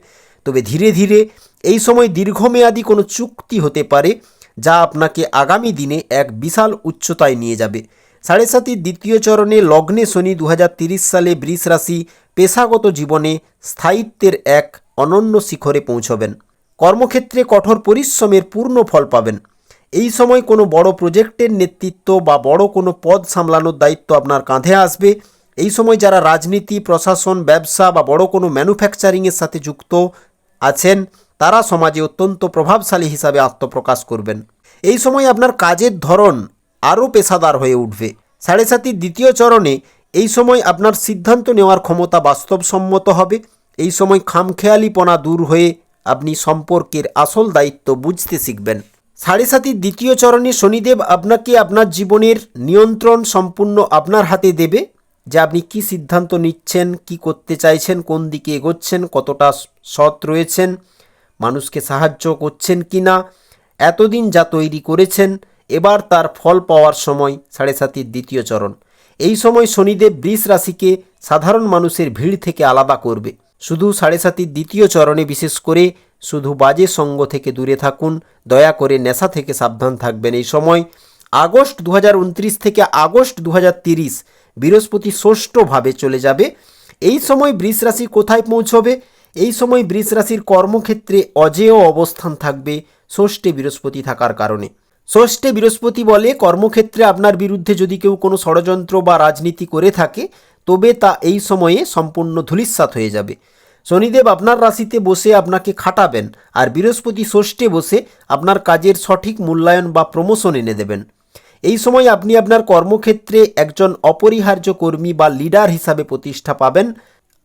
তবে ধীরে ধীরে এই সময় দীর্ঘমেয়াদী কোনো চুক্তি হতে পারে যা আপনাকে আগামী দিনে এক বিশাল উচ্চতায় নিয়ে যাবে। 7.5 দ্বিতীয় চরণে লগ্নে শনি 2030 সালে বৃষ রাশি পেশাগত জীবনে স্থায়িত্বের এক অনন্য শিখরে পৌঁছবেন। কর্মক্ষেত্রে কঠোর পরিশ্রমের পূর্ণ ফল পাবেন। এই সময় কোনো বড় প্রজেক্টের নেতৃত্ব বা বড় কোনো পদ সামলানোর দায়িত্ব আপনার কাঁধে আসবে। এই সময় যারা রাজনীতি, প্রশাসন, ব্যবসা বা বড় কোনো ম্যানুফ্যাকচারিংয়ের সাথে যুক্ত আছেন তারা সমাজে অত্যন্ত প্রভাবশালী হিসাবে আত্মপ্রকাশ করবেন। এই সময় আপনার কাজের ধরন আরও পেশাদার হয়ে উঠবে। 7.5 দ্বিতীয় চরণে এই সময় আপনার সিদ্ধান্ত নেওয়ার ক্ষমতা বাস্তবসম্মত হবে। এই সময় খামখেয়ালিপনা দূর হয়ে আপনি সম্পর্কের আসল দায়িত্ব বুঝতে শিখবেন। 7.5 দ্বিতীয় চরণে শনিদেব আপনাকে আপনার জীবনের নিয়ন্ত্রণ সম্পূর্ণ আপনার হাতে দেবে, যে আপনি কি সিদ্ধান্ত নিচ্ছেন, কি করতে চাইছেন, কোন দিকে এগোচ্ছেন, কতটা সৎ রয়েছেন, মানুষকে সাহায্য করছেন কি না, এতদিন যা তৈরি করেছেন এবার তার ফল পাওয়ার সময় 7.5 দ্বিতীয় চরণ। এই সময় শনিদেব বৃষ রাশিকে সাধারণ মানুষের ভিড় থেকে আলাদা করবে। শুধু 7.5 দ্বিতীয় চরণে বিশেষ করে শুধু বাজে সঙ্গ থেকে দূরে থাকুন, দয়া করে নেশা থেকে সাবধান থাকবেন। এই সময় আগস্ট 2029 থেকে আগস্ট 2030 বৃহস্পতি ষষ্ঠভাবে চলে যাবে। এই সময় বৃষ রাশি কোথায় পৌঁছবে? এই সময় বৃষ রাশির কর্মক্ষেত্রে অজেয় অবস্থান থাকবে ষষ্ঠে বৃহস্পতি থাকার কারণে। ষষ্ঠে বৃহস্পতি বলে কর্মক্ষেত্রে আপনার বিরুদ্ধে যদি কেউ কোনো ষড়যন্ত্র বা রাজনীতি করে থাকে তবে তা এই সময়ে সম্পূর্ণ ধূলিসাৎ হয়ে যাবে। শনিদেব আপনার রাশিতে বসে আপনাকে খাটাবেন আর বৃহস্পতি ষষ্ঠে বসে আপনার কাজের সঠিক মূল্যায়ন বা প্রমোশন এনে দেবেন। এই সময় আপনি আপনার কর্মক্ষেত্রে একজন অপরিহার্য কর্মী বা লিডার হিসাবে প্রতিষ্ঠা পাবেন।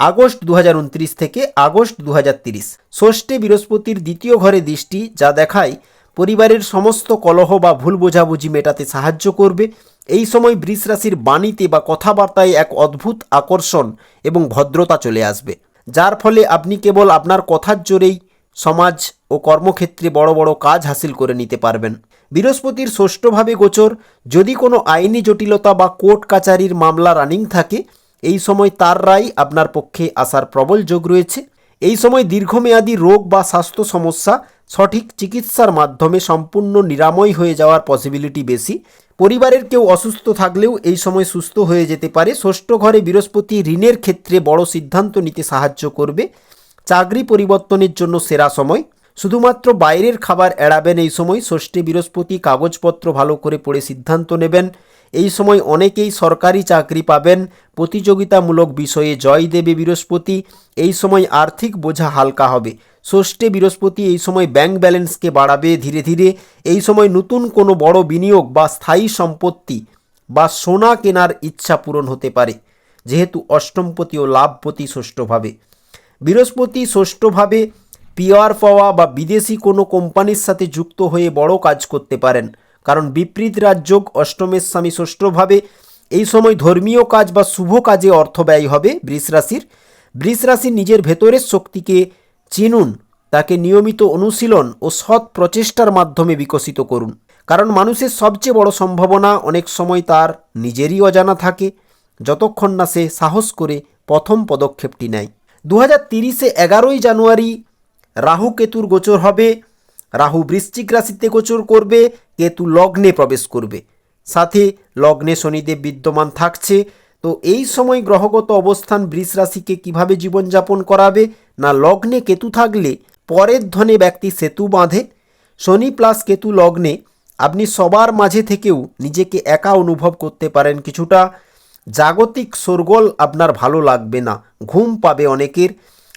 আগস্ট 2029 থেকে আগস্ট 2030 ষষ্ঠে বৃহস্পতির দ্বিতীয় ঘরে দৃষ্টি যা দেখায় পরিবারের সমস্ত কলহ বা ভুল বোঝাবুঝি মেটাতে সাহায্য করবে। এই সময় বৃষ রাশির বাণীতে বা কথাবার্তায় এক অদ্ভুত আকর্ষণ এবং ভদ্রতা চলে আসবে, যার ফলে আপনি কেবল আপনার কথার জোরেই সমাজ ও কর্মক্ষেত্রে বড় বড় কাজ হাসিল করে নিতে পারবেন। বৃহস্পতির ষষ্ঠভাবে গোচর, যদি কোনো আইনি জটিলতা বা কোর্ট কাচারির মামলা রানিং থাকে এই সময় তার রায় আপনার পক্ষে আসার প্রবল যোগ রয়েছে। এই সময় দীর্ঘমেয়াদী রোগ বা স্বাস্থ্য সমস্যা সঠিক চিকিৎসার মাধ্যমে সম্পূর্ণ নিরাময় হয়ে যাওয়ার পসিবিলিটি বেশি। পরিবারের কেউ অসুস্থ থাকলেও এই সময় সুস্থ হয়ে যেতে পারে। ষষ্ঠ ঘরে বৃহস্পতি ঋণের ক্ষেত্রে বড় সিদ্ধান্ত নিতে সাহায্য করবে। চাকরি পরিবর্তনের জন্য সেরা সময়। শুধুমাত্র বাইরের খাবার এড়াবেন এই সময়। ষষ্ঠে বৃহস্পতি কাগজপত্র ভালো করে পড়ে সিদ্ধান্ত নেবেন। এই সময় অনেকেই সরকারি চাকরি পাবেন। প্রতিযোগিতামূলক বিষয়ে জয় দেবে বৃহস্পতি। এই সময় আর্থিক বোঝা হালকা হবে। ষষ্ঠে বৃহস্পতি এই সময় ব্যাংক ব্যালেন্সকে বাড়াবে ধীরে ধীরে। এই সময় নতুন কোনো বড় বিনিয়োগ বা স্থায়ী সম্পত্তি বা সোনা কেনার ইচ্ছা পূরণ হতে পারে, যেহেতু অষ্টমপতি ও লাভপতি ষষ্ঠভাবে। বৃহস্পতি ষষ্ঠভাবে পিআর পাওয়া বা বিদেশি কোনো কোম্পানির সাথে যুক্ত হয়ে বড় কাজ করতে পারেন, কারণ বিপরীত রাজযোগ অষ্টমের স্বামী ষষ্ঠভাবে। এই সময় ধর্মীয় কাজ বা শুভ কাজে অর্থ ব্যয় হবে বৃষ রাশির। বৃষ রাশির নিজের ভেতরের শক্তিকে চিনুন, তাকে নিয়মিত অনুশীলন ও সৎ প্রচেষ্টার মাধ্যমে বিকশিত করুন, কারণ মানুষের সবচেয়ে বড় সম্ভাবনা অনেক সময় তার নিজেরই অজানা থাকে, যতক্ষণ না সে সাহস করে প্রথম পদক্ষেপটি নেয়। 2030-এ 11ই জানুয়ারি রাহু কেতুর গোচর হবে। রাহু বৃশ্চিক রাশিতে গোচর করবে, কেতু লগ্নে প্রবেশ করবে, সাথে লগ্নে শনিদেব বিদ্যমান থাকছে। তো এই সময় গ্রহগত অবস্থান বৃষ রাশিকে কীভাবে জীবনযাপন করাবে না, লগ্নে কেতু থাকলে পরের ধনে ব্যক্তি সেতু বাঁধে। শনি প্লাস কেতু লগ্নে আপনি সবার মাঝে থেকেও নিজেকে একা অনুভব করতে পারেন কিছুটা। জাগতিক শোরগোল আপনার ভালো লাগবে না, ঘুম পাবে অনেকের।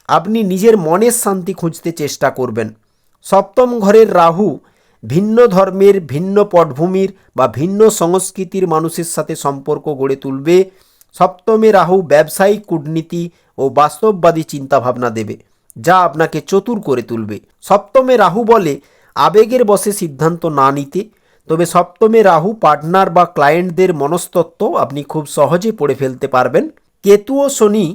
আপনি নিজের মনের শান্তি খুঁজতে চেষ্টা করবেন। সপ্তম ঘরের রাহু ভিন্ন ধর্মের, ভিন্ন পটভূমির বা ভিন্ন সংস্কৃতির মানুষের সাথে সম্পর্ক গড়ে তুলবে। সপ্তমে রাহু ব্যবসায়িক কূটনীতি ও বাস্তববাদী চিন্তাভাবনা দেবে, যা আপনাকে চতুর করে তুলবে। সপ্তমে রাহু বলে আবেগের বশে সিদ্ধান্ত না নিতে, তবে সপ্তমে রাহু পার্টনার বা ক্লায়েন্টদের মনস্তত্ত্ব আপনি খুব সহজে পড়ে ফেলতে পারবেন। কেতু ও শনি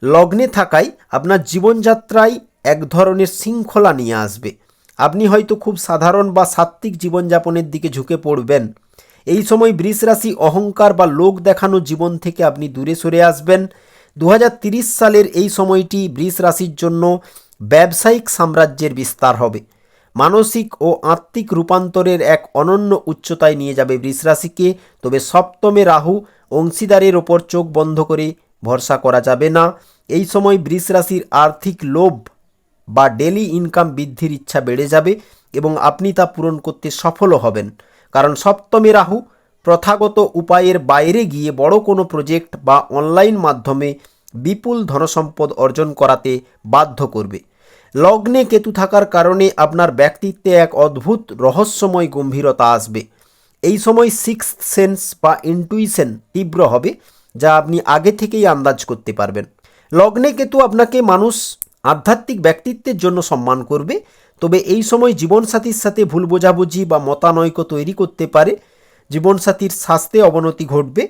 লগ্নে থাকায় আপনার জীবনযাত্রায় এক ধরনের শৃঙ্খলা নিয়ে আসবে। আপনি হয়তো খুব সাধারণ বা সাত্ত্বিক জীবনযাপনের দিকে ঝুঁকে পড়বেন। এই সময় বৃষ রাশি অহংকার বা লোক দেখানো জীবন থেকে আপনি দূরে সরে আসবেন। 2030 সালের এই সময়টি বৃষ রাশির জন্য ব্যবসায়িক সাম্রাজ্যের বিস্তার হবে। মানসিক ও আত্মিক রূপান্তরের এক অনন্য উচ্চতায় নিয়ে যাবে বৃষ রাশিকে। তবে সপ্তমে রাহু, অংশীদারের ওপর চোখ বন্ধ করে ভরসা করা যাবে না। এই সময় বৃষ রাশির আর্থিক লোভ বা ডেলি ইনকাম বৃদ্ধির ইচ্ছা বেড়ে যাবে এবং আপনি তা পূরণ করতে সফলও হবেন। কারণ সপ্তমে রাহু প্রথাগত উপায়ের বাইরে গিয়ে বড় কোনো প্রজেক্ট বা অনলাইন মাধ্যমে বিপুল ধনসম্পদ অর্জন করাতে বাধ্য করবে। লগ্নে কেতু থাকার কারণে আপনার ব্যক্তিত্বে এক অদ্ভুত রহস্যময় গম্ভীরতা আসবে। এই সময় সিক্সথ সেন্স বা ইনটুইশন তীব্র হবে, যা আপনি আগে থেকেই আন্দাজ করতে পারবেন। লগ্নে কেতু আপনাকে মানুষ আধ্যাত্মিক ব্যক্তিত্বের জন্য সম্মান করবে। তবে এই সময় জীবনসাথীর সাথে ভুল বোঝাবুঝি বা মতানৈক্য তৈরি করতে পারে। জীবনসাথীর স্বাস্থ্যে অবনতি ঘটবে।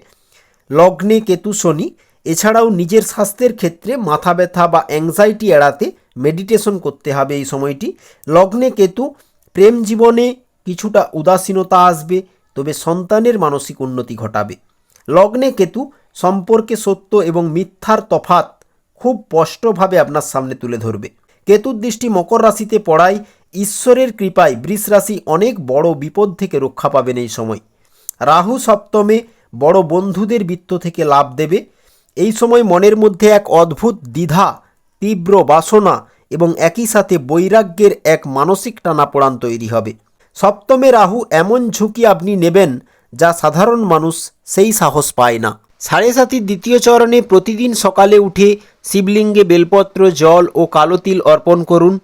লগ্নে কেতু শনি এছাড়াও নিজের স্বাস্থ্যের ক্ষেত্রে মাথা ব্যথা বা অ্যাংজাইটি এড়াতে মেডিটেশন করতে হবে এই সময়টি। লগ্নে কেতু প্রেম জীবনে কিছুটা উদাসীনতা আসবে, তবে সন্তানের মানসিক উন্নতি ঘটাবে। লগ্নে কেতু সম্পর্কে সত্য এবং মিথ্যার তফাৎ খুব স্পষ্টভাবে আপনার সামনে তুলে ধরবে। কেতুর দৃষ্টি মকর রাশিতে পড়ায় ঈশ্বরের কৃপায় বৃষ রাশি অনেক বড় বিপদ থেকে রক্ষা পাবেন এই সময়। রাহু সপ্তমে বড় বন্ধুদের বৃত্ত থেকে লাভ দেবে। এই সময় মনের মধ্যে এক অদ্ভুত দ্বিধা, তীব্র বাসনা এবং একই সাথে বৈরাগ্যের এক মানসিক টানাপোড়ান তৈরি হবে। সপ্তমে রাহু এমন ঝুঁকি আপনি নেবেন যা সাধারণ মানুষ সেই সাহস পায় না। 7.5 দ্বিতীয় চরণে প্রতিদিন সকালে উঠে শিবলিঙ্গে বেলপত্র, জল ও কালো তিল অর্পণ করুন।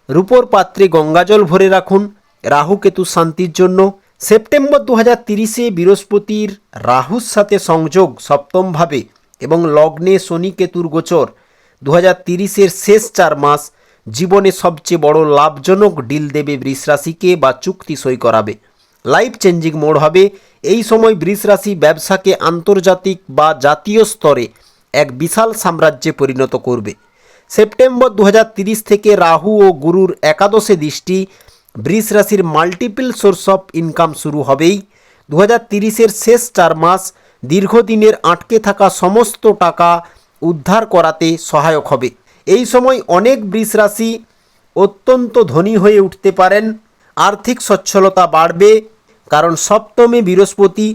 রূপোর পাত্রে গঙ্গাজল ভরে রাখুন রাহু কেতু শান্তির জন্য। সেপ্টেম্বর 2030-এ বৃহস্পতির রাহুর সাথে সংযোগ সপ্তমভাবে এবং লগ্নে শনি কেতুর গোচর 2030-এর শেষ 4 মাস জীবনে সবচেয়ে বড় লাভজনক ডিল দেবে বৃষ রাশিকে বা চুক্তি সই করাবে। লাইফ চেঞ্জিং মোড় হবে। এই সময় বৃষ রাশি ব্যবসাকে আন্তর্জাতিক বা জাতীয় স্তরে এক বিশাল সাম্রাজ্যে পরিণত করবে। সেপ্টেম্বর 2030 থেকে রাহু ও গুরুর একাদশে দৃষ্টি, বৃষ রাশির মাল্টিপল সোর্স অফ ইনকাম শুরু হবেই। 2030-এর শেষ 4 মাস দীর্ঘদিনের আটকে থাকা সমস্ত টাকা উদ্ধার করাতে সহায়ক হবে। এই সময় অনেক বৃষ রাশি অত্যন্ত ধনী হয়ে উঠতে পারেন। আর্থিক সচ্ছলতা বাড়বে, কারণ সপ্তমে বৃহস্পতি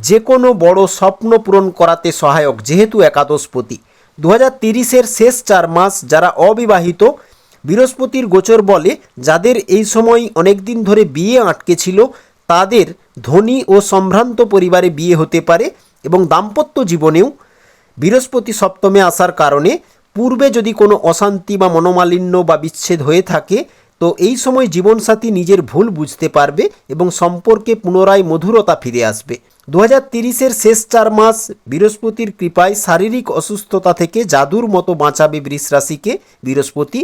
যে কোনো বড় স্বপ্ন পূরণ করাতে সহায়ক, যেহেতু একাদশপতি। 2030-এর শেষ 4 মাস যারা অবিবাহিত, বৃহস্পতির গোচর বলে যাদের এই সময় অনেক দিন ধরে বিয়ে আটকে ছিল তাদের ধনী ও সম্ভ্রান্ত পরিবারে বিয়ে হতে পারে এবং দাম্পত্য জীবনেও বৃহস্পতি সপ্তমে আসার কারণে পূর্বে যদি কোনো অশান্তি বা মনোমালিন্য বা বিচ্ছেদ হয়ে থাকে তো এই সময় জীবনসাথী নিজের ভুল বুঝতে পারবে এবং সম্পর্কে পুনরায় মধুরতা ফিরে আসবে। 2030-এর শেষ 4 মাস বৃহস্পতির কৃপায় শারীরিক অসুস্থতা থেকে জাদুর মতো বাঁচাবে বৃষ রাশিকে বৃহস্পতি।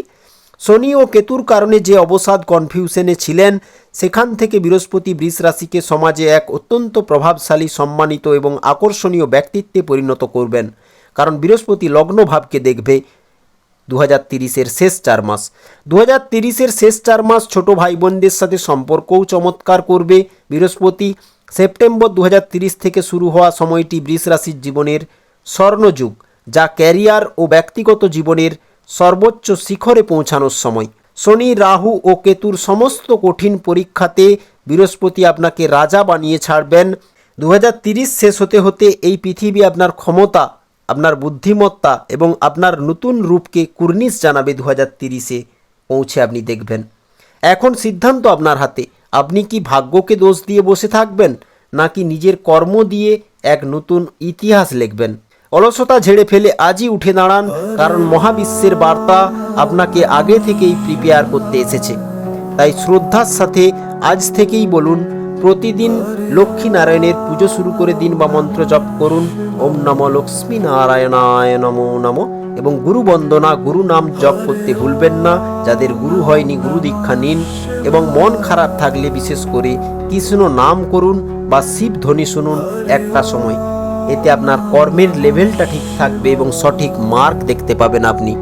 শনি ও কেতুর কারণে যে অবসাদ কনফিউশনে ছিলেন সেখান থেকে বৃহস্পতি বৃষ রাশিকে সমাজে এক অত্যন্ত প্রভাবশালী, সম্মানিত এবং আকর্ষণীয় ব্যক্তিত্বে পরিণত করবেন, কারণ বৃহস্পতি লগ্ন ভাবকে দেখবে 2030-এর শেষ 4 মাস। 2030-এর শেষ 4 মাস ছোট ভাই বোনদের সাথে সম্পর্কও চমৎকার করবে বৃহস্পতি। সেপ্টেম্বর 2030 থেকে শুরু হওয়া সময়টি বৃষ রাশির জীবনের স্বর্ণযুগ, যা ক্যারিয়ার ও ব্যক্তিগত জীবনের সর্বোচ্চ শিখরে পৌঁছানোর সময়। শনি, রাহু ও কেতুর সমস্ত কঠিন পরীক্ষাতে বৃহস্পতি আপনাকে রাজা বানিয়ে ছাড়বেন। 2030 শেষ হতে হতে এই পৃথিবী আপনার ক্ষমতা, আপনার বুদ্ধিমত্তা এবং আপনার নতুন রূপকে কুর্নিশ জানাবে। 2030-এ পৌঁছে আপনি দেখবেন। এখন সিদ্ধান্ত আপনার হাতে। আপনি কি ভাগ্যকে দোষ দিয়ে বসে থাকবেন নাকি নিজের কর্ম দিয়ে এক নতুন ইতিহাস লিখবেন? অলসতা ঝেড়ে ফেলে আজই উঠে দাঁড়ান, কারণ মহাবিশ্বের বার্তা আপনাকে আগে থেকেই প্রিপেয়ার করতে এসেছে। তাই শ্রদ্ধার সাথে আজ থেকেই বলুন, প্রতিদিন লক্ষ্মী নারায়ণের পুজো শুরু করে দিন বা মন্ত্র জপ করুন, ওম নমো লক্ষ্মী নারায়ণায় নমো নমঃ, এবং গুরু বন্দনা, গুরু নাম জপ করতে ভুলবেন না। যাদের গুরু হয়নি গুরু দীক্ষা নিন, এবং মন খারাপ থাকলে বিশেষ করে কৃষ্ণ নাম করুন বা শিব ধ্বনি শুনুন একটা সময়। এতে আপনার কর্মের লেভেলটা ঠিক থাকবে এবং সঠিক মার্ক দেখতে পাবেন আপনি।